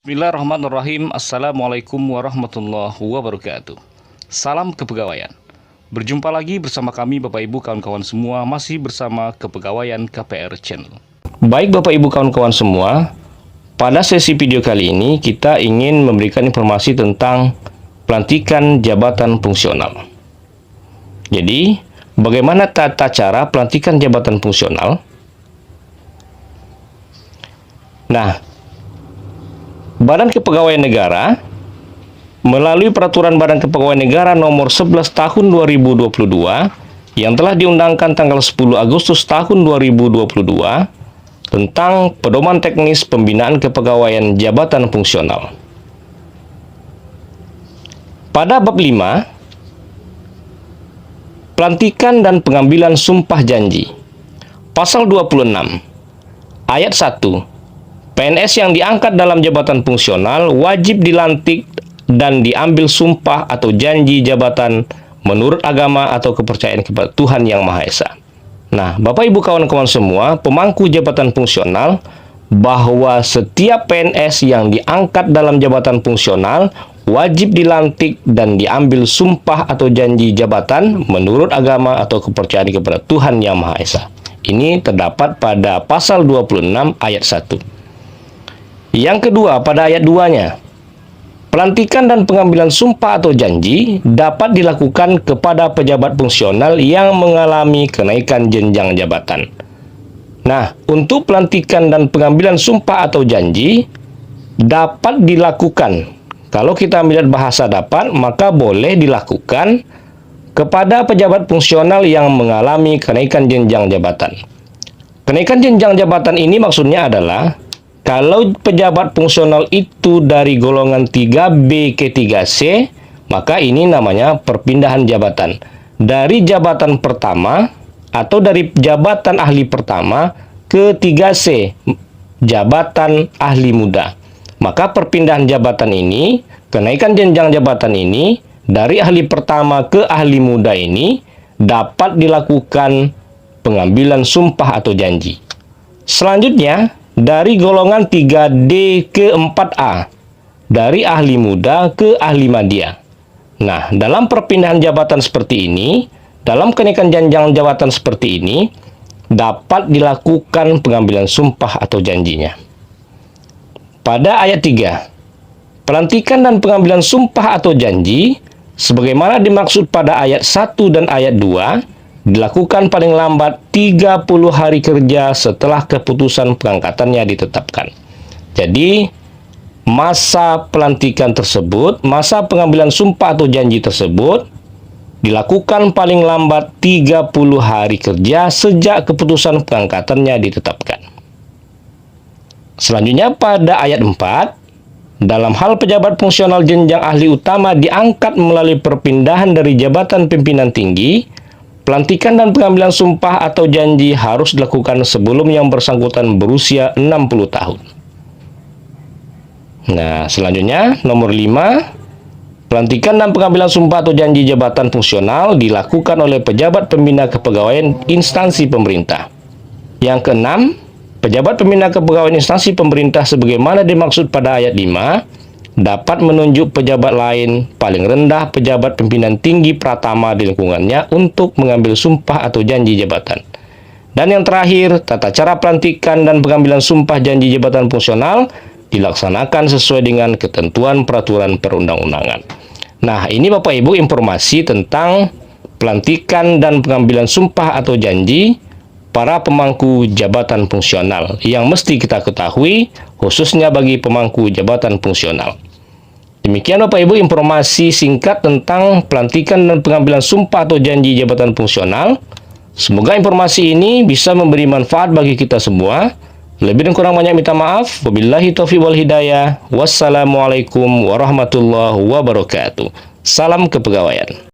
Bismillahirrahmanirrahim. Assalamualaikum warahmatullahi wabarakatuh. Salam kepegawaian. Berjumpa lagi bersama kami Bapak Ibu kawan-kawan semua, masih bersama Kepegawaian KPR Channel. Baik Bapak Ibu kawan-kawan semua, pada sesi video kali ini kita ingin memberikan informasi tentang pelantikan jabatan fungsional. Jadi, bagaimana tata cara pelantikan jabatan fungsional? Nah, Badan Kepegawaian Negara melalui Peraturan Badan Kepegawaian Negara Nomor 11 Tahun 2022 yang telah diundangkan tanggal 10 Agustus tahun 2022 tentang Pedoman Teknis Pembinaan Kepegawaian Jabatan Fungsional. Pada bab 5, pelantikan dan pengambilan sumpah janji. Pasal 26 ayat 1. PNS yang diangkat dalam jabatan fungsional wajib dilantik dan diambil sumpah atau janji jabatan menurut agama atau kepercayaan kepada Tuhan Yang Maha Esa. Nah, Bapak Ibu kawan-kawan semua, pemangku jabatan fungsional, bahwa setiap PNS yang diangkat dalam jabatan fungsional wajib dilantik dan diambil sumpah atau janji jabatan menurut agama atau kepercayaan kepada Tuhan Yang Maha Esa. Ini terdapat pada pasal 26 ayat 1. Yang kedua, pada ayat 2-nya, pelantikan dan pengambilan sumpah atau janji dapat dilakukan kepada pejabat fungsional yang mengalami kenaikan jenjang jabatan. Nah, untuk pelantikan dan pengambilan sumpah atau janji dapat dilakukan. Kalau kita melihat bahasa dapat, maka boleh dilakukan kepada pejabat fungsional yang mengalami kenaikan jenjang jabatan. Kenaikan jenjang jabatan ini maksudnya adalah kalau pejabat fungsional itu dari golongan 3B ke 3C, maka ini namanya perpindahan jabatan. Dari jabatan pertama atau dari jabatan ahli pertama ke 3C, jabatan ahli muda. Maka perpindahan jabatan ini, kenaikan jenjang jabatan ini, dari ahli pertama ke ahli muda ini, dapat dilakukan pengambilan sumpah atau janji. Selanjutnya, dari golongan 3D ke 4A, dari ahli muda ke ahli madya. Nah, dalam perpindahan jabatan seperti ini, dalam kenaikan jenjang jabatan seperti ini, dapat dilakukan pengambilan sumpah atau janjinya. Pada ayat 3, pelantikan dan pengambilan sumpah atau janji, sebagaimana dimaksud pada ayat 1 dan ayat 2, dilakukan paling lambat 30 hari kerja setelah keputusan pengangkatannya ditetapkan. Jadi, masa pelantikan tersebut, masa pengambilan sumpah atau janji tersebut, dilakukan paling lambat 30 hari kerja sejak keputusan pengangkatannya ditetapkan. Selanjutnya pada ayat 4, dalam hal pejabat fungsional jenjang ahli utama diangkat melalui perpindahan dari jabatan pimpinan tinggi, pelantikan dan pengambilan sumpah atau janji harus dilakukan sebelum yang bersangkutan berusia 60 tahun. Nah, selanjutnya nomor 5, pelantikan dan pengambilan sumpah atau janji jabatan fungsional dilakukan oleh pejabat pembina kepegawaian instansi pemerintah. Yang keenam, pejabat pembina kepegawaian instansi pemerintah sebagaimana dimaksud pada ayat 5 dapat menunjuk pejabat lain, paling rendah pejabat pimpinan tinggi pratama di lingkungannya untuk mengambil sumpah atau janji jabatan. Dan yang terakhir, tata cara pelantikan dan pengambilan sumpah janji jabatan fungsional dilaksanakan sesuai dengan ketentuan peraturan perundang-undangan. Nah, ini Bapak Ibu informasi tentang pelantikan dan pengambilan sumpah atau janji para pemangku jabatan fungsional yang mesti kita ketahui, khususnya bagi pemangku jabatan fungsional. Demikian Bapak Ibu informasi singkat tentang pelantikan dan pengambilan sumpah atau janji jabatan fungsional. Semoga informasi ini bisa memberi manfaat bagi kita semua. Lebih dan kurang banyak minta maaf. Wabillahi taufiq wal hidayah. Wassalamualaikum warahmatullahi wabarakatuh. Salam kepegawaian.